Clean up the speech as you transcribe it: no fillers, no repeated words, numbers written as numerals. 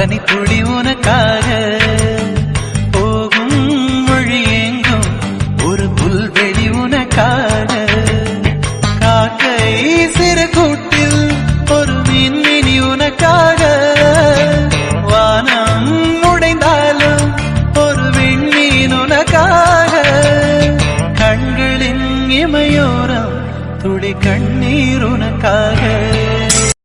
பனித்துளி உனக்காக போகும் மொழி எங்கும் ஒரு புல்வெளி உனக்காக காக்கை சிறு கூட்டில் ஒரு மின்மினி உனக்காக வானம் உடைந்தாலும் ஒரு விண்மீன் உனக்காக கண்களின் இமையோரம் துளி கண்ணீர் உனக்காக